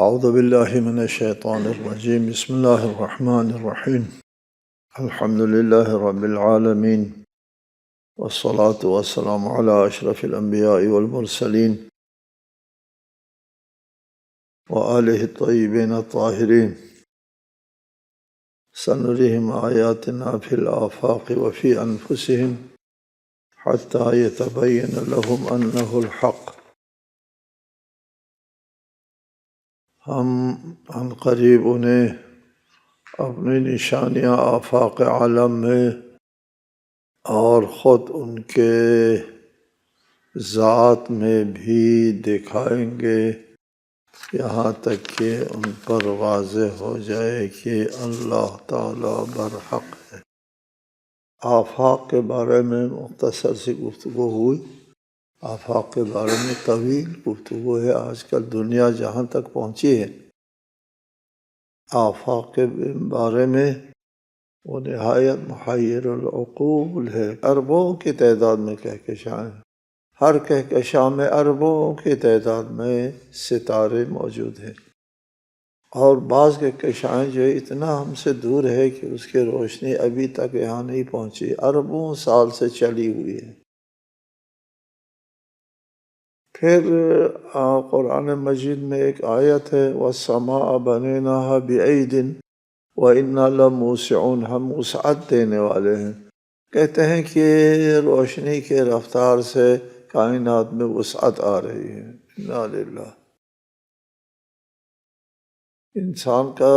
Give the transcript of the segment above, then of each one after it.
اعوذ باللہ من الشیطان الرجیم بسم اللہ الرحمن الرحیم الحمد للہ رب العالمین والصلاة والسلام علی اشرف الانبیاء والمرسلین وآلہ الطیبین الطاہرین سنرihim آیاتنا فی الآفاق وفی انفسہم حتی یتبین لہم انہ الحق۔ ہم عن قریب انہیں اپنی نشانیاں آفاق عالم میں اور خود ان کے ذات میں بھی دکھائیں گے، یہاں تک کہ ان پر واضح ہو جائے کہ اللہ تعالی برحق ہے۔ آفاق کے بارے میں مختصر سی گفتگو ہوئی، آفاق کے بارے میں طویل گفتگو ہے۔ آج کل دنیا جہاں تک پہنچی ہے آفاق کے بارے میں وہ نہایت محیر العقول ہے۔ اربوں کی تعداد میں کہکشاں ہیں، ہر کہکشاں میں اربوں کی تعداد میں ستارے موجود ہیں، اور بعض کہکشاں جو اتنا ہم سے دور ہے کہ اس کی روشنی ابھی تک یہاں نہیں پہنچی، اربوں سال سے چلی ہوئی ہے۔ پھر قرآن مجید میں ایک آیت ہے وَالسَّمَاءَ بَنَيْنَاهَا بِأَيْدٍ وَإِنَّا لَمُوسِعُونَ، ہم وسعت دینے والے ہیں۔ کہتے ہیں کہ روشنی کے رفتار سے کائنات میں وسعت آ رہی ہے۔ اِنَّا لِلَّهِ۔ انسان کا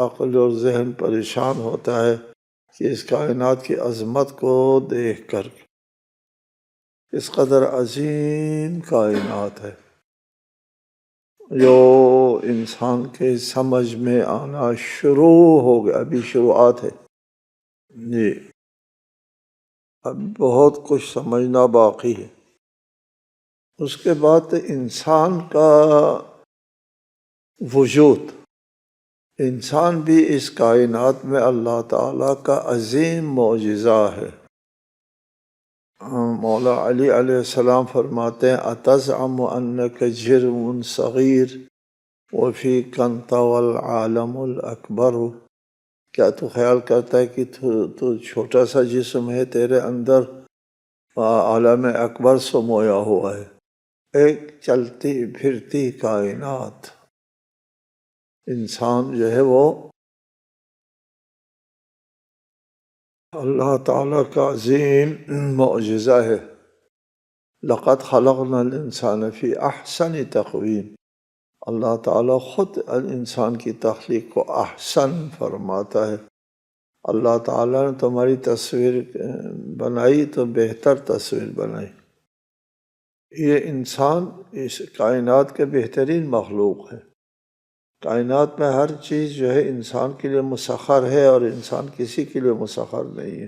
عقل اور ذہن پریشان ہوتا ہے کہ اس کائنات کی عظمت کو دیکھ کر، اس قدر عظیم کائنات ہے جو انسان کے سمجھ میں آنا شروع ہو گیا، ابھی شروعات ہے جی، اب بہت کچھ سمجھنا باقی ہے۔ اس کے بعد انسان کا وجود، انسان بھی اس کائنات میں اللہ تعالیٰ کا عظیم معجزہ ہے۔ مولا علی علیہ السلام فرماتے ہیں اتزعم انک جرم صغیر وفیک انت والعالم الاکبر، کیا تو خیال کرتا ہے کہ تو چھوٹا سا جسم ہے، تیرے اندر عالم اکبر سمویا ہوا ہے، ایک چلتی پھرتی کائنات۔ انسان جو ہے وہ اللہ تعالیٰ کا عظیم معجزہ ہے۔ لقد خلقنا الانسان فی احسن تقویم، اللہ تعالیٰ خود انسان کی تخلیق کو احسن فرماتا ہے۔ اللہ تعالیٰ نے تمہاری تصویر بنائی تو بہتر تصویر بنائی۔ یہ انسان اس کائنات کے بہترین مخلوق ہے۔ کائنات میں ہر چیز جو ہے انسان کے لیے مسخر ہے، اور انسان کسی کے لیے مسخر نہیں ہے۔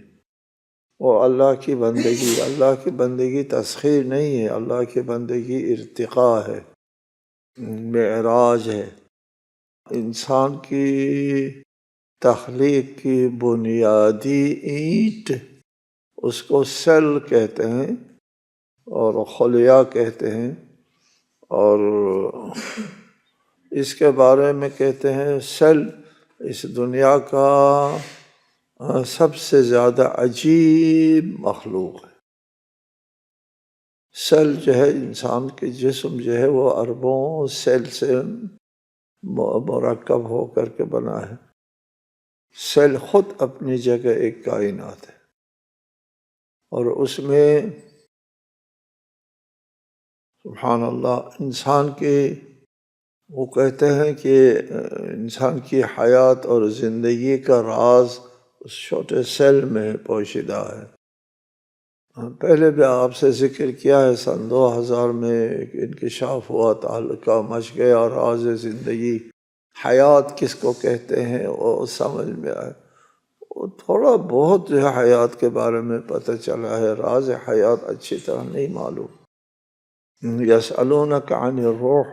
وہ اللہ کی بندگی، اللہ کی بندگی تسخیر نہیں ہے، اللہ کی بندگی ارتقاء ہے، معراج ہے۔ انسان کی تخلیق کی بنیادی اینٹ اس کو سیل کہتے ہیں اور خلیہ کہتے ہیں، اور اس کے بارے میں کہتے ہیں سیل اس دنیا کا سب سے زیادہ عجیب مخلوق ہے۔ سیل جو ہے انسان کے جسم جو ہے وہ اربوں سیل سے مرکب ہو کر کے بنا ہے۔ سیل خود اپنی جگہ ایک کائنات ہے، اور اس میں سبحان اللہ انسان کے، وہ کہتے ہیں کہ انسان کی حیات اور زندگی کا راز اس چھوٹے سیل میں پوشیدہ ہے۔ پہلے بھی آپ سے ذکر کیا ہے، سن 2000 میں ایک انکشاف ہوا، تعلقہ مچ گیا، راز زندگی، حیات کس کو کہتے ہیں وہ سمجھ میں آئے۔ وہ تھوڑا بہت جو ہے حیات کے بارے میں پتہ چلا ہے، راز حیات اچھی طرح نہیں معلوم۔ یسألونک عن الروح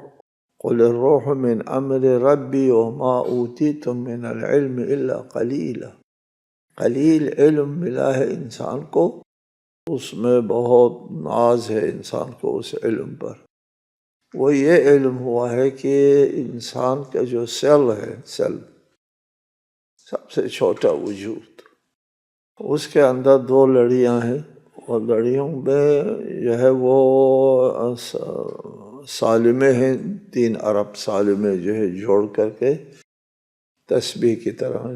قل الروح من امر ربی وما اوتیتم من العلم الا قلیلا، قلیل علم ملا ہے انسان کو، اس میں بہت ناز ہے انسان کو اس علم پر۔ وہ یہ علم ہوا ہے کہ انسان کا جو سیل ہے، سیل سب سے چھوٹا وجود، اس کے اندر 2 لڑیاں ہیں، اور لڑیوں میں جو ہے وہ سالمے ہیں، 3 ارب سالمے جو ہے جوڑ کر کے تسبیح کی طرح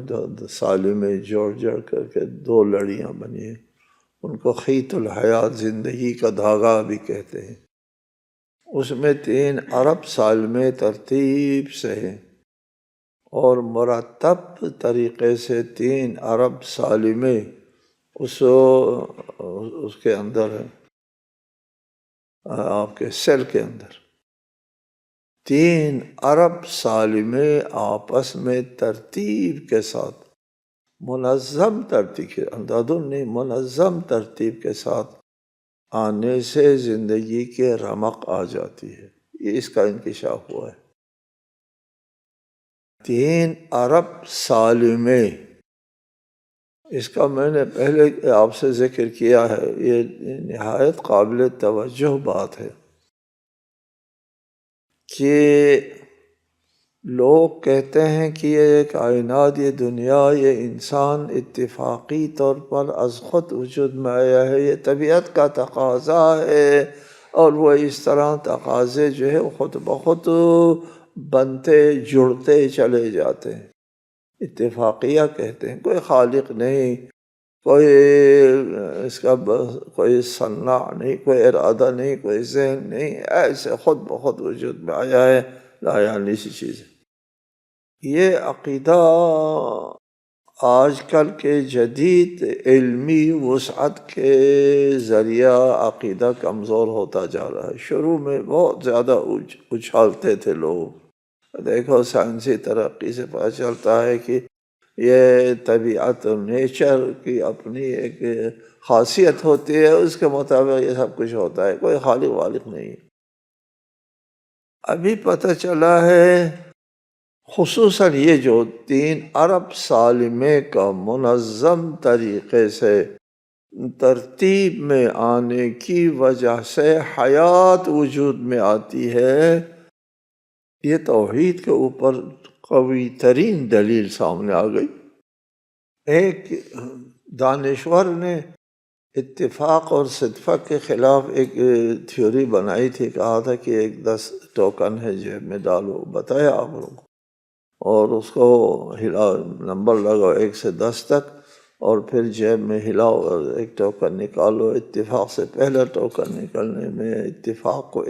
سالمے جوڑ کر کے 2 لڑیاں بنی ہیں، ان کو خیط الحیات، زندگی کا دھاگا بھی کہتے ہیں۔ اس میں 3 ارب سالمے ترتیب سے ہیں، اور مرتب طریقے سے 3 ارب سالمے اس کے اندر ہے، آپ کے سیل کے اندر 3 ارب سالمے آپس میں ترتیب کے ساتھ، منظم ترتیب کے اندازوں نہیں، منظم ترتیب کے ساتھ آنے سے زندگی کے رمق آ جاتی ہے، یہ اس کا انکشاف ہوا ہے۔ 3 ارب سالمے، اس کا میں نے پہلے آپ سے ذکر کیا ہے، یہ نہایت قابل توجہ بات ہے کہ لوگ کہتے ہیں کہ یہ کائنات، یہ دنیا، یہ انسان اتفاقی طور پر از خود وجود میں آیا ہے، یہ طبیعت کا تقاضا ہے، اور وہ اس طرح تقاضے جو ہے خود بخود بنتے جڑتے چلے جاتے ہیں، اتفاقیہ کہتے ہیں۔ کوئی خالق نہیں، کوئی اس کا کوئی صنع نہیں، کوئی ارادہ نہیں، کوئی ذہن نہیں، ایسے خود بخود وجود میں آیا ہے، لا یعنی سی چیز ہے۔ یہ عقیدہ آج کل کے جدید علمی وسعت کے ذریعہ عقیدہ کمزور ہوتا جا رہا ہے۔ شروع میں بہت زیادہ اچھالتے تھے لوگ، دیکھو سائنسی ترقی سے پتہ چلتا ہے کہ یہ طبیعت نیچر کی اپنی ایک خاصیت ہوتی ہے، اس کے مطابق یہ سب کچھ ہوتا ہے، کوئی خالق والق نہیں۔ ابھی پتہ چلا ہے خصوصاً یہ جو 3 ارب سالمے کا منظم طریقے سے ترتیب میں آنے کی وجہ سے حیات وجود میں آتی ہے، یہ توحید کے اوپر قوی ترین دلیل سامنے آ گئی۔ ایک دانشور نے اتفاق اور صدفہ کے خلاف ایک تھیوری بنائی تھی، کہا تھا کہ 10 ٹوکن ہے، جیب میں ڈالو، بتایا آپ لوگوں کو، اور اس کو ہلاؤ، نمبر لگاؤ 1 سے 10 تک، اور پھر جیب میں ہلاؤ اور ایک ٹوکن نکالو، اتفاق سے پہلا ٹوکن نکلنے میں اتفاق کو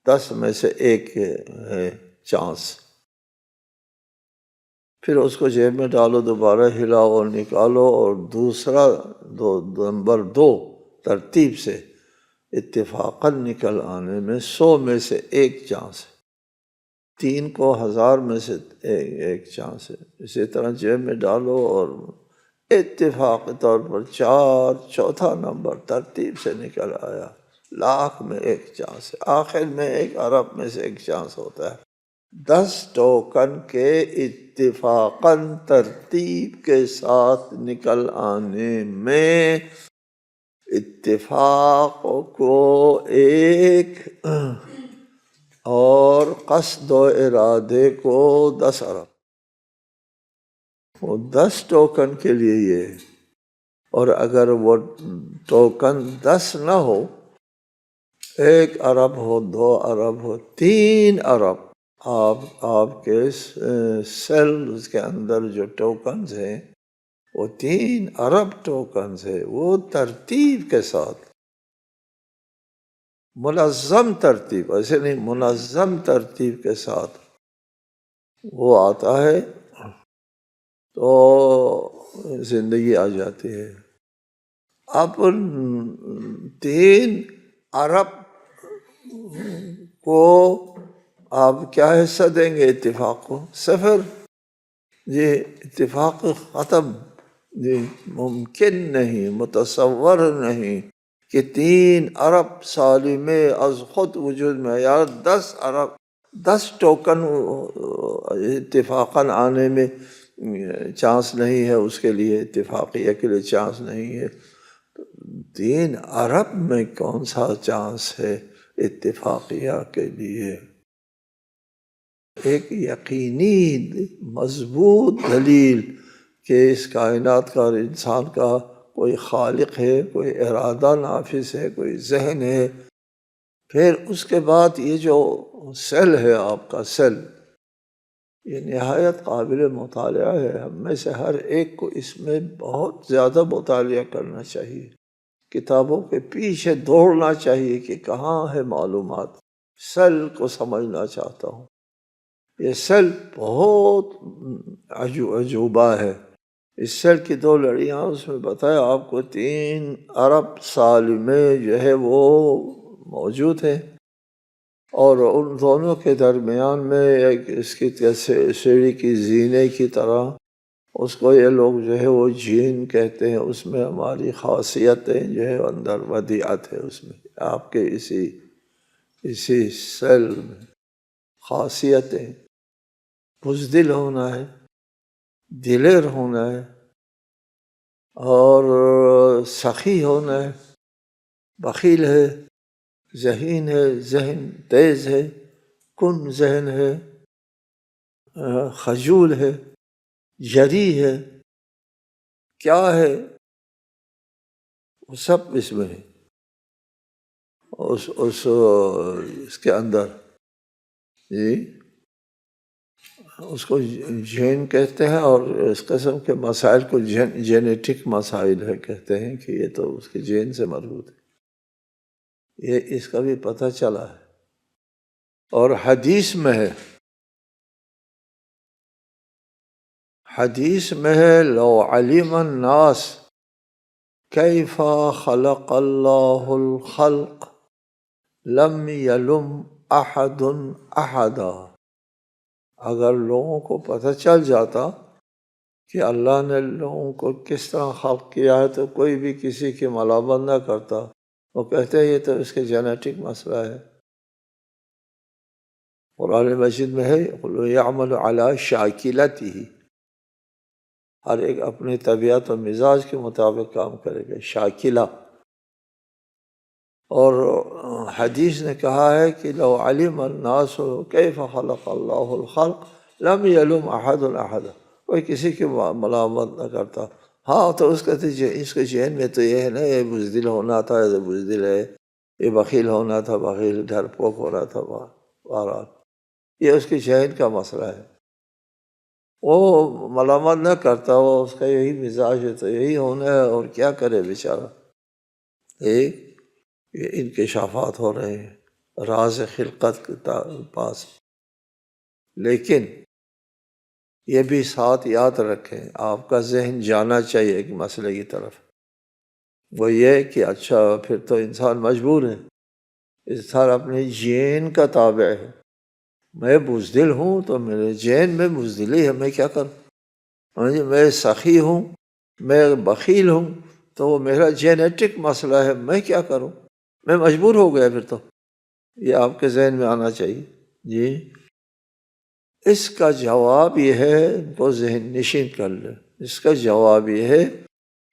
10 میں سے 1 ہے چانس، پھر اس کو جیب میں ڈالو، دوبارہ ہلاؤ اور نکالو، اور دوسرا نمبر 2 ترتیب سے اتفاقاً نکل آنے میں 100 میں سے 1 چانس ہے، 3 کو 1000 میں سے 1 چانس ہے۔ اسی طرح جیب میں ڈالو اور اتفاقی طور پر 4 چوتھا نمبر ترتیب سے نکل آیا، 1,00,000 میں 1 چانس ہے، آخر میں 1 ارب میں سے 1 چانس ہوتا ہے۔ 10 ٹوکن کے اتفاقاً ترتیب کے ساتھ نکل آنے میں اتفاق کو 1 اور قصد و ارادے کو 10 ارب، وہ 10 ٹوکن کے لیے یہ ہے، اور اگر وہ ٹوکن 10 نہ ہو، 1 ارب ہو، 2 ارب ہو، 3 ارب، آپ کے سیلز کے اندر جو ٹوکنز ہیں وہ 3 ارب ٹوکنز ہیں، وہ ترتیب کے ساتھ، منظم ترتیب، ایسے نہیں، منظم ترتیب کے ساتھ وہ آتا ہے تو زندگی آ جاتی ہے۔ اب 3 ارب کو آپ کیا حصہ دیں گے اتفاق کو؟ 0۔ یہ اتفاق ختم، یہ ممکن نہیں، متصور نہیں کہ 3 ارب سالمے از خود وجود میں، یا 10 ارب، 10 ٹوکن اتفاقاً آنے میں چانس نہیں ہے، اس کے لیے اتفاقیہ کے لیے چانس نہیں ہے، 3 ارب میں کون سا چانس ہے؟ اتفاقیہ کے لیے ایک یقینی مضبوط دلیل کہ اس کائنات کا اور انسان کا کوئی خالق ہے، کوئی ارادہ نافذ ہے، کوئی ذہن ہے. پھر اس کے بعد یہ جو سیل ہے آپ کا سیل، یہ نہایت قابل مطالعہ ہے. ہم میں سے ہر ایک کو اس میں بہت زیادہ مطالعہ کرنا چاہیے، کتابوں کے پیچھے دوڑنا چاہیے کہ کہاں ہے معلومات. سیل کو سمجھنا چاہتا ہوں. یہ سیل بہت عجوبہ ہے. اس سیل کی 2 لڑیاں اس میں بتایا آپ کو 3 ارب سال میں جو ہے وہ موجود ہیں، اور ان دونوں کے درمیان میں ایک اس کی سیڑھی کی زینے کی طرح اس کو یہ لوگ جو ہے وہ جین کہتے ہیں. اس میں ہماری خاصیتیں جو ہے اندر ودیعت ہے. اس میں آپ کے اسی سیل میں خاصیتیں بزدل ہونا ہے، دلیر ہونا ہے، اور سخی ہونا ہے، بخیل ہے، ذہین ہے، ذہن تیز ہے، کن ذہن ہے، خجول ہے، جری ہے. کیا ہے وہ سب اس میں ہے. اس کے اندر جی اس کو جین کہتے ہیں، اور اس قسم کے مسائل کو جینیٹک مسائل ہے کہتے ہیں کہ یہ تو اس کے جین سے مربوط ہے. یہ اس کا بھی پتہ چلا ہے. اور حدیث میں ہے، حدیث میں ہے لو علم الناس کیف خلق اللہ الخلق لم یلم احد احدا. اگر لوگوں کو پتہ چل جاتا کہ اللہ نے لوگوں کو کس طرح خلق کیا ہے تو کوئی بھی کسی کی ملامت نہ کرتا. وہ کہتے ہیں یہ تو اس کے جینیٹک مسئلہ ہے. قرآن مجید میں ہے یعمل علی شاکلتہ، ہر ایک اپنی طبیعت و مزاج کے مطابق کام کرے گا. شاکلہ. اور حدیث نے کہا ہے کہ لو علم الناس کیف خلق اللہ الخلق لم یلم احد احد، کوئی کسی کی ملامت نہ کرتا. ہاں تو اس کے ذہن میں تو یہ ہے نا، یہ بزدل ہونا تھا، یہ بزدل ہے، یہ بخیل ہونا تھا، بخیل، ڈرپوک ہونا تھا. بہرحال یہ اس کے ذہن کا مسئلہ ہے. وہ ملامت نہ کرتا، وہ اس کا یہی مزاج ہے تو یہی ہونا ہے، اور کیا کرے بیچارہ. ایک یہ انکشافات ہو رہے ہیں راز خلقت کے پاس. لیکن یہ بھی ساتھ یاد رکھیں، آپ کا ذہن جانا چاہیے ایک مسئلے کی طرف. وہ یہ کہ اچھا پھر تو انسان مجبور ہے، انسان اپنے جین کا تابع ہے. میں بزدل ہوں تو میرے جین میں بزدلی ہے، میں کیا کروں. میں سخی ہوں، میں بخیل ہوں تو وہ میرا جینیٹک مسئلہ ہے، میں کیا کروں، میں مجبور ہو گیا. پھر تو یہ آپ کے ذہن میں آنا چاہیے. جی اس کا جواب یہ ہے، ان کو ذہن نشین کر لیں. اس کا جواب یہ ہے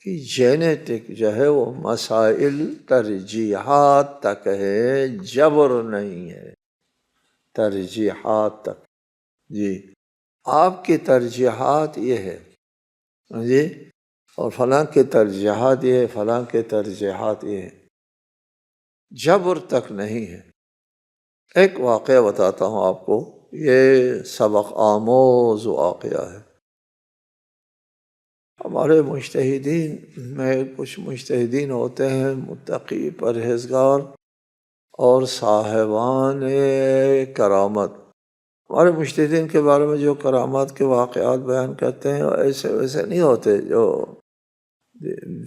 کہ جینیٹک جو ہے وہ مسائل ترجیحات تک ہے، جبر نہیں ہے. ترجیحات تک. جی آپ کی ترجیحات یہ ہے جی، اور فلاں کے ترجیحات یہ ہے، فلاں کے ترجیحات یہ ہے، جبر تک نہیں ہے. ایک واقعہ بتاتا ہوں آپ کو، یہ سبق آموز واقعہ ہے. ہمارے مجتہدین میں کچھ مجتہدین ہوتے ہیں متقی، پرہیزگار اور صاحبان کرامت. ہمارے مجتہدین کے بارے میں جو کرامات کے واقعات بیان کرتے ہیں ایسے ویسے نہیں ہوتے جو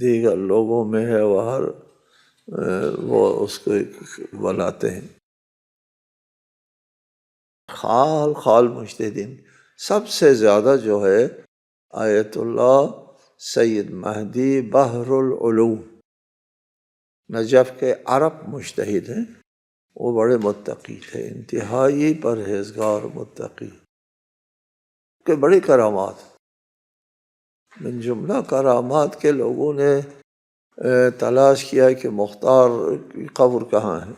دیگر لوگوں میں ہے، وہ اس کو بناتے ہیں. خال مجتہدین سب سے زیادہ جو ہے آیت اللہ سید مہدی بحر العلوم، نجف کے عرب مجتہد ہیں. وہ بڑے متقی تھے، انتہائی پرہیزگار متقی، کہ بڑی کرامات. من جملہ کرامات کے لوگوں نے تلاش کیا کہ مختار کی قبر کہاں ہے.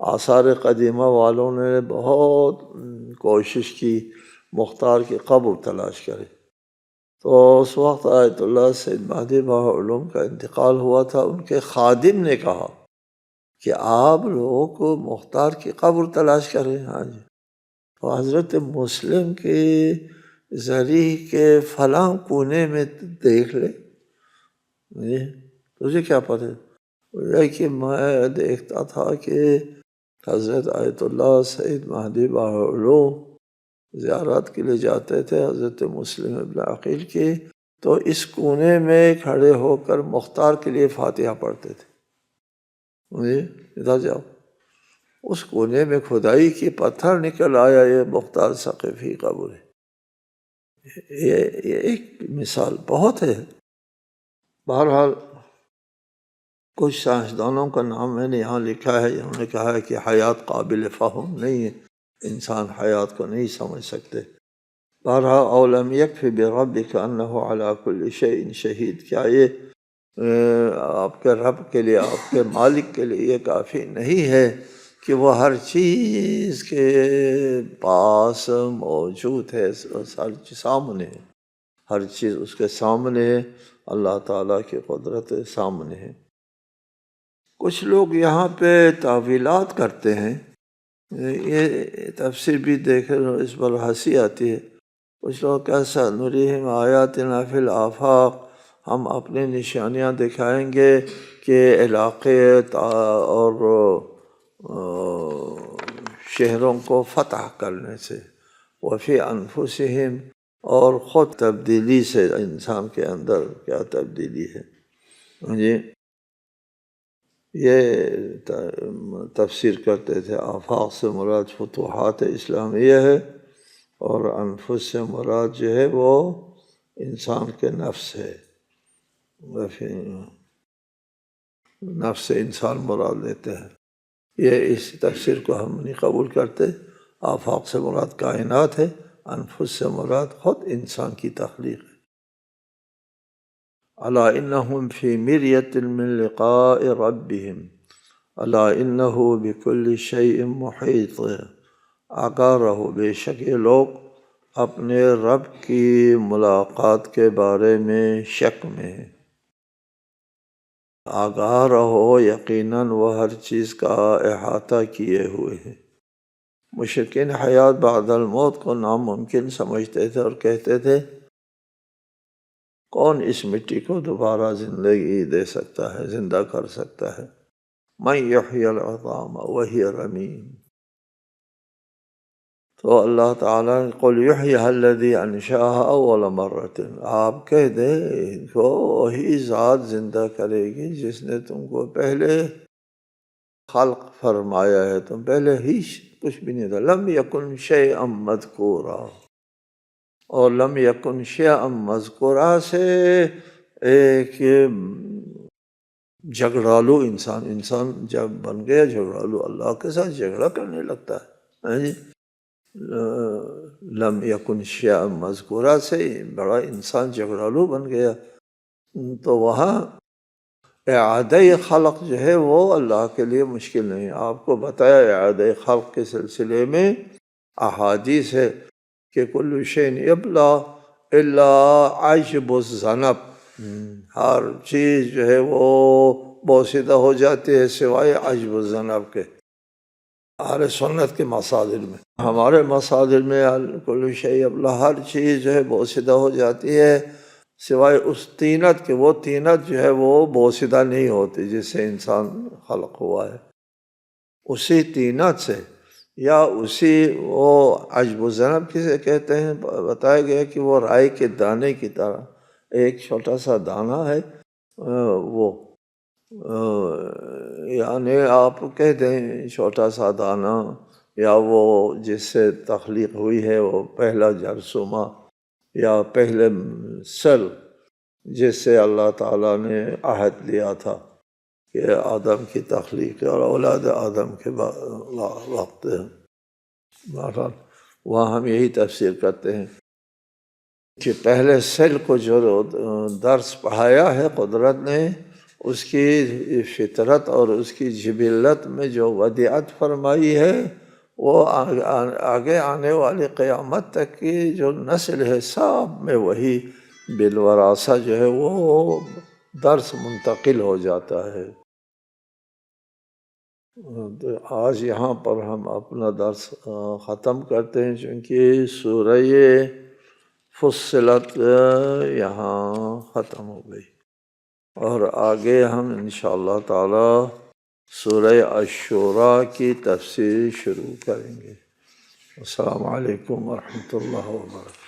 آثار قدیمہ والوں نے بہت کوشش کی مختار کی قبر تلاش کرے، تو اس وقت آیت اللہ سید مہدی بہاء العلوم کا انتقال ہوا تھا۔ ان کے خادم نے کہا کہ آپ لوگوں کو مختار کی قبر تلاش کریں۔ ہاں جی، تو حضرت مسلم کے ذریعے کے فلاں کونے میں دیکھ لے، تجھے کیا پتہ؟ یہ کہ میں دیکھتا تھا کہ حضرت آیت اللہ سید مہدی بہاء العلوم زیارت کے لیے جاتے تھے حضرت مسلم ابن عقیل کی، تو اس کونے میں کھڑے ہو کر مختار کے لیے فاتحہ پڑھتے تھے۔ ادھر جاؤ، اس کونے میں کھدائی کی پتھر نکل آیا، یہ مختار ثقفی قبر ہے۔ یہ ایک مثال بہت ہے۔ بہرحال کچھ سائنسدانوں کا نام میں نے یہاں لکھا ہے، انہوں نے کہا ہے کہ حیات قابل فہم نہیں ہے، انسان حیات کو نہیں سمجھ سکتے۔ بہرحال اولم یکفی بربک انہ علی کل شیء شہید، کیا یہ آپ کے رب کے لیے، آپ کے مالک کے لیے یہ کافی نہیں ہے کہ وہ ہر چیز کے پاس موجود ہے، ہر چیز سامنے ہے، ہر چیز اس کے سامنے ہے، اللہ تعالیٰ کی قدرت سامنے ہے۔ کچھ لوگ یہاں پہ تعویلات کرتے ہیں، یہ تفسیر بھی دیکھیں اس پر ہنسی آتی ہے۔ کچھ لوگ کیسا نُرِیہِم آیاتنا فی الآفاق، ہم اپنی نشانیاں دکھائیں گے کہ علاقے اور شہروں کو فتح کرنے سے، وفی انفسہم، اور خود تبدیلی سے، انسان کے اندر کیا تبدیلی ہے۔ جی یہ تفسیر کرتے تھے، آفاق سے مراد فتوحات اسلامیہ ہے، اور انفس سے مراد جو ہے وہ انسان کے نفس ہے، نفس انسان مراد لیتے ہیں۔ یہ اس تفسیر کو ہم نہیں قبول کرتے۔ آفاق سے مراد کائنات ہے، انفس سے مراد خود انسان کی تخلیق ہے۔ الا انہم فی مریۃ من لقاء ربہم الا انہ بکل شیء محیط، آگاہ رہو، بے شک یہ لوگ اپنے رب کی ملاقات کے بارے میں شک میں ہیں۔ آگاہ رہو، یقیناً وہ ہر چیز کا احاطہ کیے ہوئے ہیں۔ مشرکین حیات بعد الموت کو ناممکن سمجھتے تھے اور کہتے تھے کون اس مٹی کو دوبارہ زندگی دے سکتا ہے، زندہ کر سکتا ہے؟ من یحیی العظام وہی رمیم۔ تو اللہ تعالیٰ نے قل یحییہا الذی انشأہا اول مرۃ، آپ کہہ دیں ان کو وہی ذات زندہ کرے گی جس نے تم کو پہلے خلق فرمایا ہے، تم پہلے ہی کچھ بھی نہیں تھا۔ لم یکن شیئا مذکورا، اور لم یکن شیئا مذکورا سے ایک جھگڑالو انسان جب بن گیا جھگڑالو، اللہ کے ساتھ جھگڑا کرنے لگتا ہے۔ لم یکن شیئا مذکورا سے بڑا انسان جھگڑالو بن گیا، تو وہاں اعادہ خلق جو ہے وہ اللہ کے لیے مشکل نہیں۔ آپ کو بتایا اعادہ خلق کے سلسلے میں احادیث ہے کہ کل شیء یبلی الا عجب الذنب، ہر چیز جو ہے وہ بوسیدہ ہو جاتی ہے سوائے عجب الذنب کے۔ اہل سنت کے مصادر میں، ہمارے مصادر میں کل شیء یبلی، ہر چیز جو ہے بوسیدہ ہو جاتی ہے سوائے اس طینت کے، وہ طینت جو ہے وہ بوسیدہ نہیں ہوتی جس سے انسان خلق ہوا ہے، اسی طینت سے، یا اسی وہ عجب الذنب کسے کہتے ہیں؟ بتایا گیا کہ وہ رائے کے دانے کی طرح، ایک چھوٹا سا دانہ ہے، وہ یعنی آپ کہہ دیں چھوٹا سا دانہ، یا وہ جس سے تخلیق ہوئی ہے وہ پہلا جرثومہ یا پہلے سل جس سے اللہ تعالیٰ نے عہد لیا تھا کہ آدم کی تخلیق اور اولاد آدم کے وقت۔ بہرحال وہاں ہم یہی تفسیر کرتے ہیں کہ پہلے سیل کو جو درس پڑھایا ہے قدرت نے، اس کی فطرت اور اس کی جبلت میں جو ودیعت فرمائی ہے وہ آگے آنے والی قیامت تک کی جو نسل ہے سب میں وہی بالوراثہ جو ہے وہ درس منتقل ہو جاتا ہے۔ تو آج یہاں پر ہم اپنا درس ختم کرتے ہیں، چونکہ سورہ فصلت یہاں ختم ہو گئی، اور آگے ہم انشاءاللہ تعالی سورہ الشورى کی تفسیر شروع کریں گے۔ السلام علیکم ورحمۃ اللہ وبرکاتہ۔